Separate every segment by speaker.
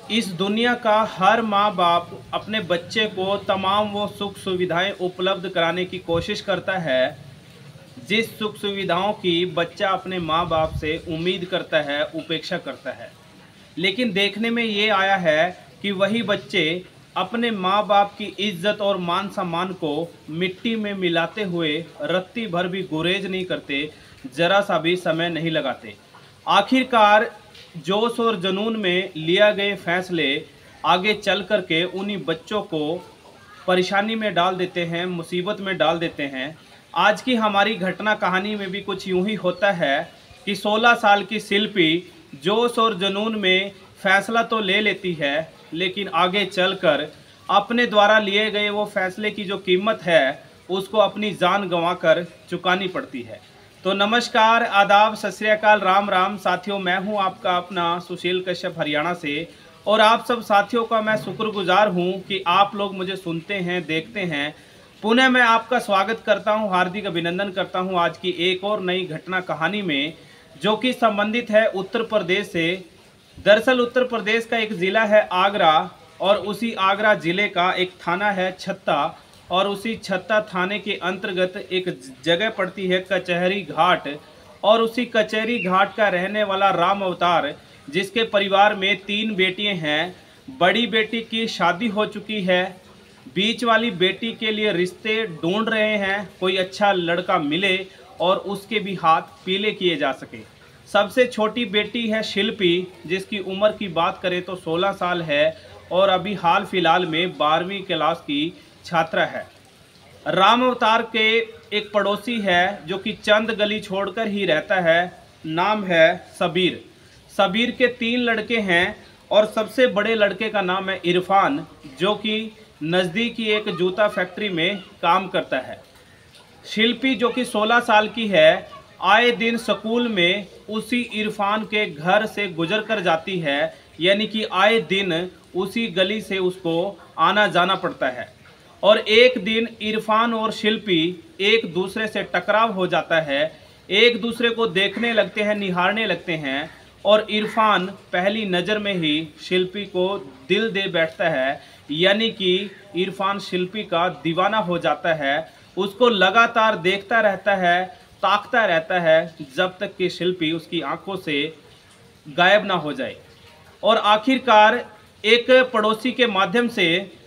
Speaker 1: इस दुनिया का हर माँ बाप अपने बच्चे को तमाम वो सुख सुविधाएं उपलब्ध कराने की कोशिश करता है जिस सुख सुविधाओं की बच्चा अपने माँ बाप से उम्मीद करता है, उपेक्षा करता है। लेकिन देखने में ये आया है कि वही बच्चे अपने माँ बाप की इज्जत और मान सम्मान को मिट्टी में मिलाते हुए रत्ती भर भी गुरेज नहीं करते, जरा सा भी समय नहीं लगाते। आखिरकार जोश और जुनून में लिया गए फैसले आगे चल कर के उन्हीं बच्चों को परेशानी में डाल देते हैं, मुसीबत में डाल देते हैं। आज की हमारी घटना कहानी में भी कुछ यूं ही होता है कि 16 साल की शिल्पी जोश और जुनून में फैसला तो ले लेती है, लेकिन आगे चलकर अपने द्वारा लिए गए वो फैसले की जो कीमत है उसको अपनी जान गंवाकर चुकानी पड़ती है। तो नमस्कार, आदाब, सत श्री अकाल, राम राम साथियों। मैं हूं आपका अपना सुशील कश्यप हरियाणा से, और आप सब साथियों का मैं शुक्रगुजार हूं कि आप लोग मुझे सुनते हैं, देखते हैं। पुनः मैं आपका स्वागत करता हूं, हार्दिक अभिनंदन करता हूं आज की एक और नई घटना कहानी में, जो कि संबंधित है उत्तर प्रदेश से। दरअसल उत्तर प्रदेश का एक ज़िला है आगरा, और उसी आगरा ज़िले का एक थाना है छत्ता, और उसी छत्ता थाने के अंतर्गत एक जगह पड़ती है कचहरी घाट। और उसी कचहरी घाट का रहने वाला राम अवतार, जिसके परिवार में 3 बेटियां हैं। बड़ी बेटी की शादी हो चुकी है, बीच वाली बेटी के लिए रिश्ते ढूंढ रहे हैं, कोई अच्छा लड़का मिले और उसके भी हाथ पीले किए जा सके। सबसे छोटी बेटी है शिल्पी, जिसकी उम्र की बात करें तो 16 साल है और अभी हाल फिलहाल में 12वीं क्लास की छात्रा है। राम अवतार के एक पड़ोसी है जो कि चंद गली छोड़कर ही रहता है, नाम है सबीर। सबीर के 3 लड़के हैं और सबसे बड़े लड़के का नाम है इरफान, जो कि नज़दीकी एक जूता फैक्ट्री में काम करता है। शिल्पी जो कि 16 साल की है, आए दिन स्कूल में उसी इरफान के घर से गुजर कर जाती है, यानी कि आए दिन उसी गली से उसको आना जाना पड़ता है। और एक दिन इरफान और शिल्पी एक दूसरे से टकराव हो जाता है, एक दूसरे को देखने लगते हैं, निहारने लगते हैं, और इरफान पहली नज़र में ही शिल्पी को दिल दे बैठता है, यानी कि इरफान शिल्पी का दीवाना हो जाता है। उसको लगातार देखता रहता है, ताकता रहता है, जब तक कि शिल्पी उसकी आंखों से गायब ना हो जाए। और आखिरकार एक पड़ोसी के माध्यम से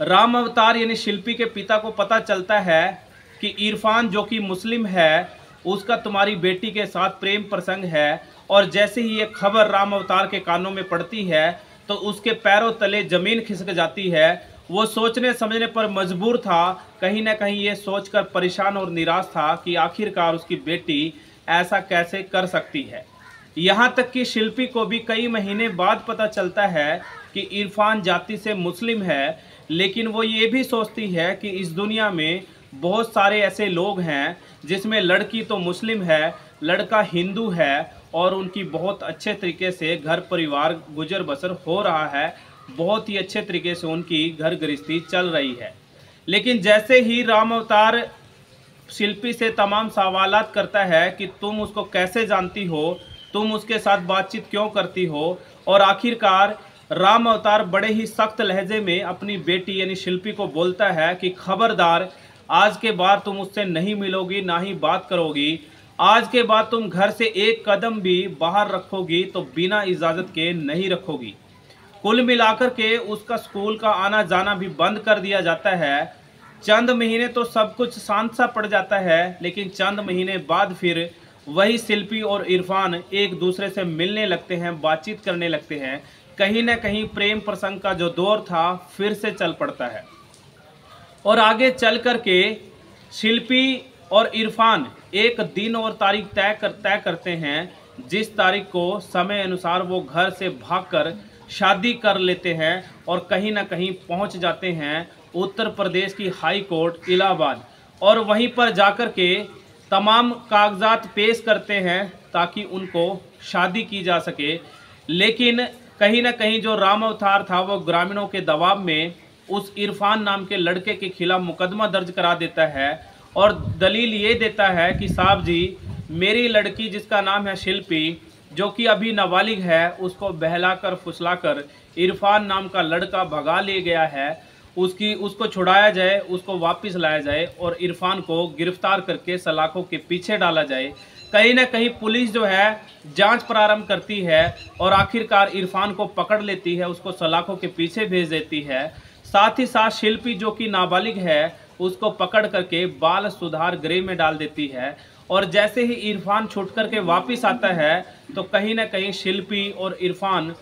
Speaker 1: राम अवतार यानी शिल्पी के पिता को पता चलता है कि इरफान जो कि मुस्लिम है, उसका तुम्हारी बेटी के साथ प्रेम प्रसंग है। और जैसे ही ये खबर राम अवतार के कानों में पड़ती है तो उसके पैरों तले ज़मीन खिसक जाती है। वो सोचने समझने पर मजबूर था, कहीं ना कहीं ये सोचकर परेशान और निराश था कि आखिरकार उसकी बेटी ऐसा कैसे कर सकती है। यहाँ तक कि शिल्पी को भी कई महीने बाद पता चलता है कि इरफान जाति से मुस्लिम है, लेकिन वो ये भी सोचती है कि इस दुनिया में बहुत सारे ऐसे लोग हैं जिसमें लड़की तो मुस्लिम है, लड़का हिंदू है, और उनकी बहुत अच्छे तरीके से घर परिवार गुजर बसर हो रहा है, बहुत ही अच्छे तरीके से उनकी घर गृहस्थी चल रही है। लेकिन जैसे ही राम अवतार शिल्पी से तमाम सवालात करता है कि तुम उसको कैसे जानती हो, तुम उसके साथ बातचीत क्यों करती हो, और आखिरकार राम अवतार बड़े ही सख्त लहजे में अपनी बेटी यानी शिल्पी को बोलता है कि खबरदार, आज के बाद तुम उससे नहीं मिलोगी, ना ही बात करोगी। आज के बाद तुम घर से एक कदम भी बाहर रखोगी तो बिना इजाज़त के नहीं रखोगी। कुल मिलाकर के उसका स्कूल का आना जाना भी बंद कर दिया जाता है। चंद महीने तो सब कुछ शांत सा पड़ जाता है, लेकिन चंद महीने बाद फिर वही शिल्पी और इरफान एक दूसरे से मिलने लगते हैं, बातचीत करने लगते हैं। कहीं ना कहीं प्रेम प्रसंग का जो दौर था फिर से चल पड़ता है। और आगे चल कर के शिल्पी और इरफान एक दिन और तारीख तय करते हैं, जिस तारीख को समय अनुसार वो घर से भागकर शादी कर लेते हैं और कहीं ना कहीं पहुंच जाते हैं उत्तर प्रदेश की हाई कोर्ट इलाहाबाद। और वहीं पर जाकर के तमाम कागजात पेश करते हैं ताकि उनको शादी की जा सके। लेकिन कहीं ना कहीं जो राम अवतार था वो ग्रामीणों के दबाव में उस इरफान नाम के लड़के के खिलाफ मुकदमा दर्ज करा देता है, और दलील ये देता है कि साहब जी, मेरी लड़की जिसका नाम है शिल्पी, जो कि अभी नाबालिग है, उसको बहलाकर फुसलाकर इरफान नाम का लड़का भगा ले गया है। उसको छुड़ाया जाए, उसको वापस लाया जाए और इरफान को गिरफ्तार करके सलाखों के पीछे डाला जाए। कहीं ना कहीं पुलिस जो है जांच प्रारंभ करती है और आखिरकार इरफान को पकड़ लेती है, उसको सलाखों के पीछे भेज देती है। साथ ही साथ शिल्पी जो कि नाबालिग है उसको पकड़ करके बाल सुधार गृह में डाल देती है। और जैसे ही इरफान छूट करके वापस आता है तो कहीं ना कहीं शिल्पी और इरफान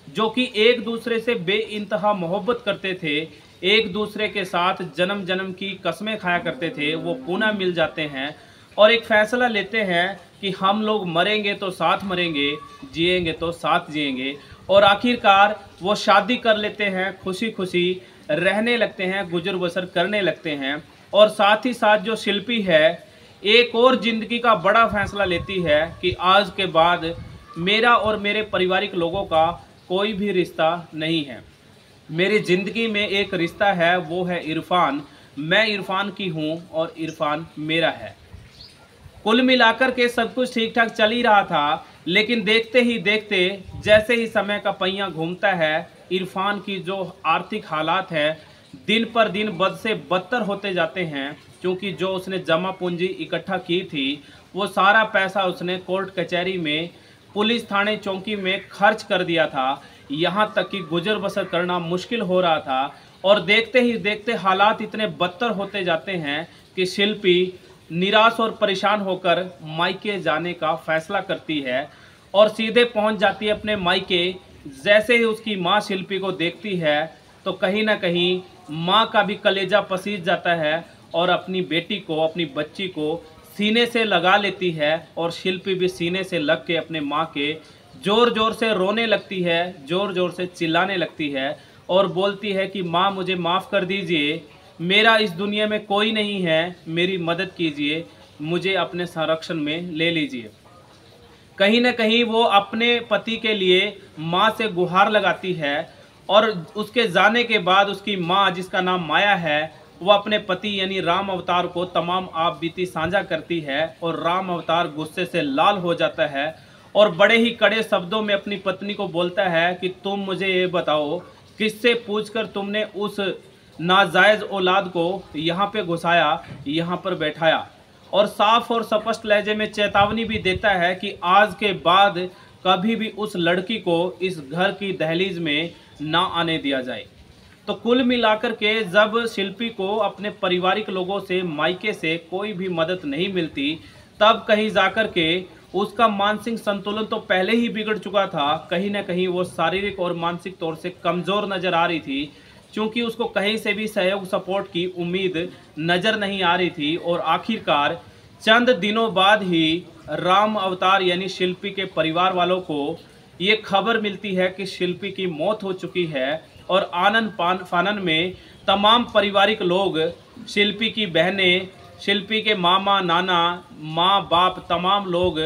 Speaker 1: जो कि एक दूसरे से बेइंतहा मोहब्बत करते थे, एक दूसरे के साथ जन्म जन्म की कस्में खाया करते थे, वो पुनः मिल जाते हैं और एक फैसला लेते हैं कि हम लोग मरेंगे तो साथ मरेंगे, जिएंगे तो साथ जिएंगे। और आखिरकार वो शादी कर लेते हैं, खुशी खुशी रहने लगते हैं, गुजर बसर करने लगते हैं। और साथ ही साथ जो शिल्पी है एक और ज़िंदगी का बड़ा फैसला लेती है कि आज के बाद मेरा और मेरे पारिवारिक लोगों का कोई भी रिश्ता नहीं है। मेरी ज़िंदगी में एक रिश्ता है, वो है इरफान। मैं इरफान की हूँ और इरफान मेरा है। कुल मिलाकर के सब कुछ ठीक ठाक चल ही रहा था, लेकिन देखते ही देखते जैसे ही समय का पहिया घूमता है, इरफान की जो आर्थिक हालात है दिन पर दिन बद से बदतर होते जाते हैं। क्योंकि जो उसने जमा पूंजी इकट्ठा की थी वो सारा पैसा उसने कोर्ट कचहरी में, पुलिस थाने चौकी में खर्च कर दिया था। यहाँ तक कि गुजर बसर करना मुश्किल हो रहा था। और देखते ही देखते हालात इतने बदतर होते जाते हैं कि शिल्पी निराश और परेशान होकर मायके जाने का फैसला करती है और सीधे पहुंच जाती है अपने मायके। जैसे ही उसकी माँ शिल्पी को देखती है तो कहीं ना कहीं माँ का भी कलेजा पसीज जाता है और अपनी बेटी को, अपनी बच्ची को सीने से लगा लेती है। और शिल्पी भी सीने से लग के अपने माँ के ज़ोर ज़ोर से रोने लगती है, ज़ोर ज़ोर से चिल्लाने लगती है और बोलती है कि माँ मुझे माफ़ कर दीजिए, मेरा इस दुनिया में कोई नहीं है, मेरी मदद कीजिए, मुझे अपने संरक्षण में ले लीजिए। कहीं ना कहीं वो अपने पति के लिए माँ से गुहार लगाती है और उसके जाने के बाद उसकी माँ, जिसका नाम माया है, वो अपने पति यानी राम अवतार को तमाम आप बीती साझा करती है। और राम अवतार गुस्से से लाल हो जाता है और बड़े ही कड़े शब्दों में अपनी पत्नी को बोलता है कि तुम मुझे ये बताओ, किससे पूछकर तुमने उस नाजायज़ औलाद को यहाँ पे घुसाया, यहाँ पर बैठाया। और साफ और स्पष्ट लहजे में चेतावनी भी देता है कि आज के बाद कभी भी उस लड़की को इस घर की दहलीज में ना आने दिया जाए। तो कुल मिलाकर के जब शिल्पी को अपने पारिवारिक लोगों से, मायके से कोई भी मदद नहीं मिलती, तब कहीं जाकर के उसका मानसिक संतुलन तो पहले ही बिगड़ चुका था। कहीं ना कहीं वो शारीरिक और मानसिक तौर से कमज़ोर नज़र आ रही थी, क्योंकि उसको कहीं से भी सहयोग, सपोर्ट की उम्मीद नज़र नहीं आ रही थी। और आखिरकार चंद दिनों बाद ही राम अवतार यानी शिल्पी के परिवार वालों को ये खबर मिलती है कि शिल्पी की मौत हो चुकी है। और आनन फानन में तमाम पारिवारिक लोग, शिल्पी की बहनें, शिल्पी के मामा, नाना, माँ बाप, तमाम लोग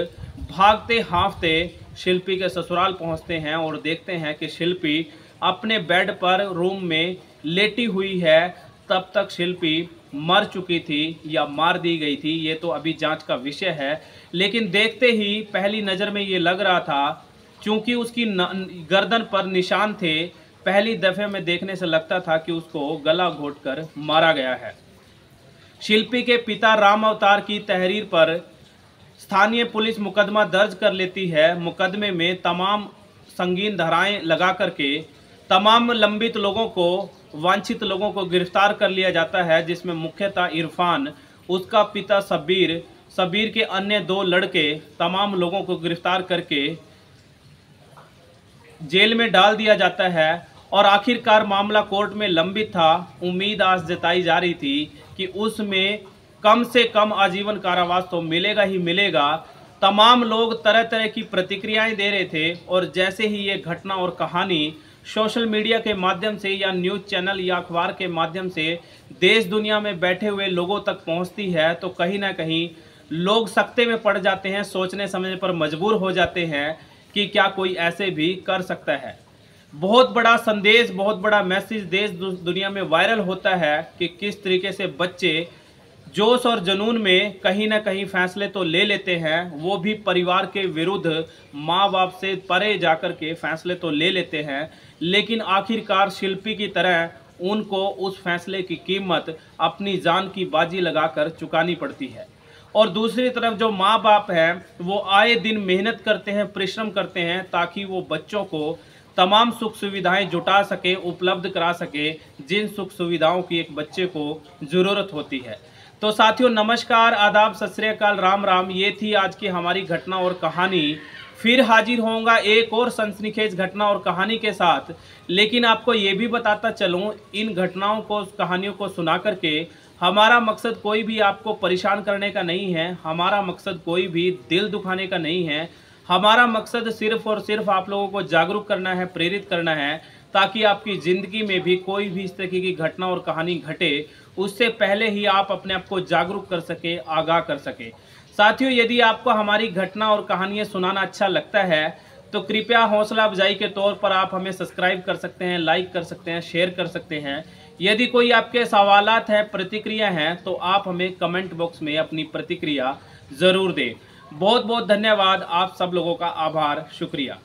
Speaker 1: भागते हाँफते शिल्पी के ससुराल पहुंचते हैं और देखते हैं कि शिल्पी अपने बेड पर रूम में लेटी हुई है। तब तक शिल्पी मर चुकी थी या मार दी गई थी, ये तो अभी जांच का विषय है। लेकिन देखते ही पहली नज़र में ये लग रहा था, क्योंकि उसकी गर्दन पर निशान थे, पहली दफ़े में देखने से लगता था कि उसको गला घोंटकर मारा गया है। शिल्पी के पिता राम अवतार की तहरीर पर स्थानीय पुलिस मुकदमा दर्ज कर लेती है। मुकदमे में तमाम संगीन धाराएं लगा करके तमाम लंबित लोगों को, वांछित लोगों को गिरफ्तार कर लिया जाता है, जिसमें मुख्यतः इरफान, उसका पिता सबीर के अन्य 2 लड़के, तमाम लोगों को गिरफ्तार करके जेल में डाल दिया जाता है। और आखिरकार मामला कोर्ट में लंबित था। उम्मीद आज जताई जा रही थी कि उसमें कम से कम आजीवन कारावास तो मिलेगा ही मिलेगा। तमाम लोग तरह तरह की प्रतिक्रियाएं दे रहे थे और जैसे ही ये घटना और कहानी सोशल मीडिया के माध्यम से या न्यूज़ चैनल या अखबार के माध्यम से देश दुनिया में बैठे हुए लोगों तक पहुंचती है, तो कहीं ना कहीं लोग सकते में पड़ जाते हैं, सोचने समझने पर मजबूर हो जाते हैं कि क्या कोई ऐसे भी कर सकता है। बहुत बड़ा संदेश, बहुत बड़ा मैसेज देश दुनिया में वायरल होता है कि किस तरीके से बच्चे जोश और जुनून में कहीं ना कहीं फैसले तो ले लेते हैं, वो भी परिवार के विरुद्ध माँ बाप से परे जाकर के फैसले तो ले लेते हैं, लेकिन आखिरकार शिल्पी की तरह उनको उस फैसले की कीमत अपनी जान की बाजी लगाकर चुकानी पड़ती है। और दूसरी तरफ जो माँ बाप हैं वो आए दिन मेहनत करते हैं, परिश्रम करते हैं ताकि वो बच्चों को तमाम सुख सुविधाएं जुटा सके, उपलब्ध करा सके, जिन सुख सुविधाओं की एक बच्चे को ज़रूरत होती है। तो साथियों नमस्कार, आदाब, सत श्री अकाल, राम राम। ये थी आज की हमारी घटना और कहानी। फिर हाजिर होऊंगा एक और सनसनीखेज घटना और कहानी के साथ। लेकिन आपको ये भी बताता चलूँ, इन घटनाओं को, कहानियों को सुना करके हमारा मकसद कोई भी आपको परेशान करने का नहीं है, हमारा मकसद कोई भी दिल दुखाने का नहीं है। हमारा मकसद सिर्फ और सिर्फ आप लोगों को जागरूक करना है, प्रेरित करना है, ताकि आपकी ज़िंदगी में भी कोई भी इस तरह की घटना और कहानी घटे उससे पहले ही आप अपने आप को जागरूक कर सके, आगाह कर सके। साथियों यदि आपको हमारी घटना और कहानियाँ सुनाना अच्छा लगता है तो कृपया हौसला अफजाई के तौर पर आप हमें सब्सक्राइब कर सकते हैं, लाइक कर सकते हैं, शेयर कर सकते हैं। यदि कोई आपके सवालात हैं, प्रतिक्रिया हैं, तो आप हमें कमेंट बॉक्स में अपनी प्रतिक्रिया ज़रूर दें। बहुत बहुत धन्यवाद, आप सब लोगों का आभार, शुक्रिया।